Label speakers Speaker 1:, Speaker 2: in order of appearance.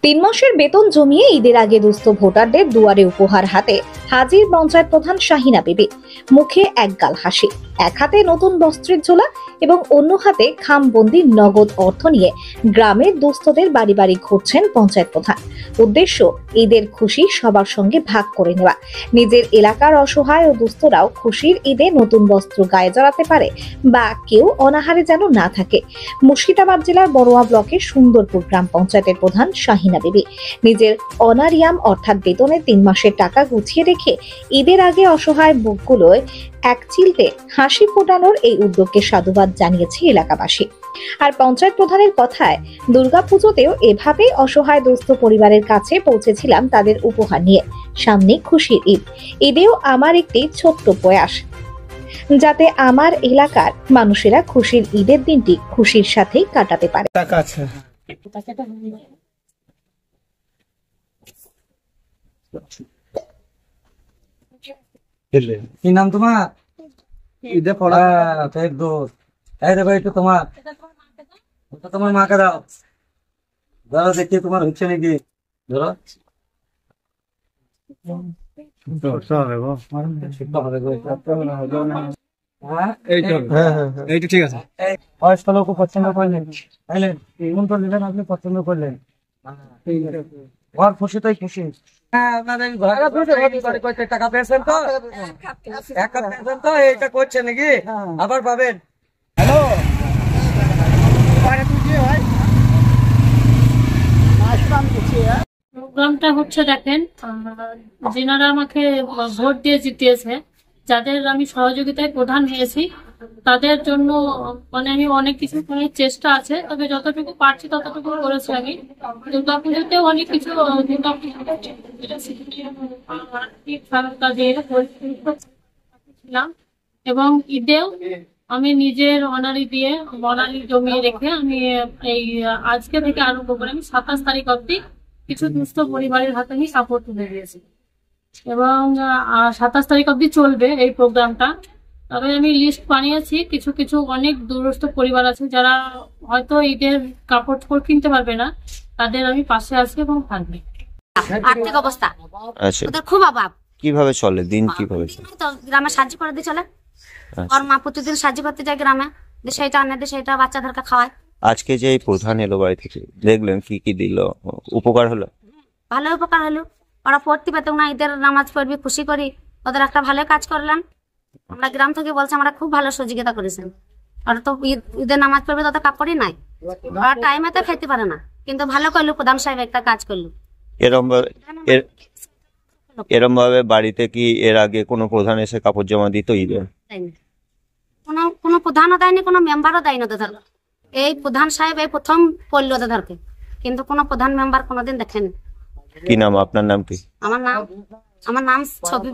Speaker 1: 3 মাসের বেতন জমিয়ে ঈদের আগে দুস্থ ভোটারদের দুয়ারে উপহার হাতে হাজির পঞ্চায়েত প্রধান শাহিনা বিবি। মুখে একগাল হাসি, এক হাতে নতুন বস্ত্রের ঝোলা এবং অন্য হাতে খামবন্দি নগদ অর্থ নিয়ে গ্রামের দুস্থদের বাড়ি বাড়ি ঘুরছেন পঞ্চায়েত প্রধান। উদ্দেশ্য ঈদের খুশি সবার সঙ্গে ভাগ করে নেওয়া। নিজের এলাকার অসহায় ও দুস্থরাও খুশির ঈদে নতুন বস্ত্র গায়ে জড়াতে পারে বা কেউ অনাহারে যেন না থাকে। মুর্শিদাবাদ জেলার বড়ুয়া ব্লকের সুন্দরপুর গ্রাম পঞ্চায়েতের প্রধান শাহিনা বিবি নিজের অনারিয়াম অর্থাৎ বেতনের 3 মাসের টাকা গুছিয়ে রেখে ঈদের আগে অসহায় বুকগুলোয় এক চিলতে হাসি ফোটানোর এই উদ্যোগকে সাধুবাদ জানিয়েছে এলাকাবাসী। আর পঞ্চায়েত প্রধানের কথায় দুর্গাপুজোতেও এভাবেই অসহায় দুস্থ পরিবারের কাছে পৌঁছেছিলাম তাদের উপহার নিয়ে। সামনে খুশির ঈদ, ঈদেও আমার একটি ছোট্ট প্রয়াস যাতে আমার এলাকার মানুষেরা খুশির ঈদের দিনটি খুশির সাথেই কাটাতে পারে।
Speaker 2: কি নাম তোমার? ঈদে পড়া একটু তোমার মাকে দাও, ধরো দেখি তোমার হচ্ছে নাকি। ধরো ঠিক আছে। বয়স্ক লোক পছন্দ করলেন, আপনি পছন্দ করলেন, ঘর খুশি তাই খুশি। টাকা পেয়েছেন তো, এইটা করছে নাকি? আবার পাবেন। হ্যালো,
Speaker 3: প্রোগ্রামটা হচ্ছে, দেখেন, যেনারা আমাকে ভোট দিয়ে জিতিয়েছে, যাদের আমি সহযোগিতায় প্রধান হয়েছি, তাদের জন্য মানে আমি অনেক কিছু করার চেষ্টা আছে, তবে যতটুকু পারছি ততটুকু করেছি। আমি দুর্গাপুজোতেও অনেক কিছু এবং ঈদেও আমি নিজের অনারি জমিয়ে রেখে আমি এই আজকে থেকে আরম্ভ করে আমি 27 তারিখ অব্দি কিছু দুস্থ পরিবারের হাতে আমি সাপোর্ট তুলে দিয়েছি এবং 27 তারিখ অব্দি চলবে এই প্রোগ্রামটা। তবে আমি লিস্ট বানিয়েছি, কিছু কিছু অনেক দূরস্থ পরিবার আছে যারা হয়তো ঈদের কাপড় কিনতে পারবে না, তাদের আমি পাশে আসি এবং থাকবে।
Speaker 4: আর্থিক অবস্থা ওদের খুব অভাব।
Speaker 5: কিভাবে চলে দিন? কিভাবে
Speaker 4: গ্রামে সাহায্য করে দিয়ে চলে। ওর মা প্রতিদিন সাহায্য করতে যায় গ্রামে, সেটা আনে দিয়ে সেটা বাচ্চাদেরকে খাওয়ায়।
Speaker 5: আজকে যে প্রধান এলো বাড়ি থেকে, দেখলেন কি কি দিল? উপকার হলো?
Speaker 4: ভালো উপকার হলো। ওরা পড়তে পেত না, ঈদের নামাজ পড়বি খুশি করি, ওদের একটা ভালো কাজ করলেন। আমরা গ্রাম থেকে বলছি আমরা খুব ভালো সহযোগিতা করেছেন। ওরা তো ঈদের নামাজ পড়বে, তাদের কাপড়ই নাই, ওরা টাইমে তো খেতে পারে না, কিন্তু ভালো করলো প্রধান সাহেব একটা কাজ করলো।
Speaker 5: এরম ভাবে বাড়িতে কি এর আগে কোনো প্রধান এসে কাপড় জমা দিত ঈদে?
Speaker 4: কোনো প্রধানও দেয়নি, কোনো মেম্বারও দেয়নি ওদের। এই প্রধান সাহেব এই প্রথম করলো ওদেরকে, কিন্তু কোনো প্রধান মেম্বার কোনোদিন দেখেনি।
Speaker 5: কি নাম? আপনার নাম কি?
Speaker 4: আমার নাম ছবি।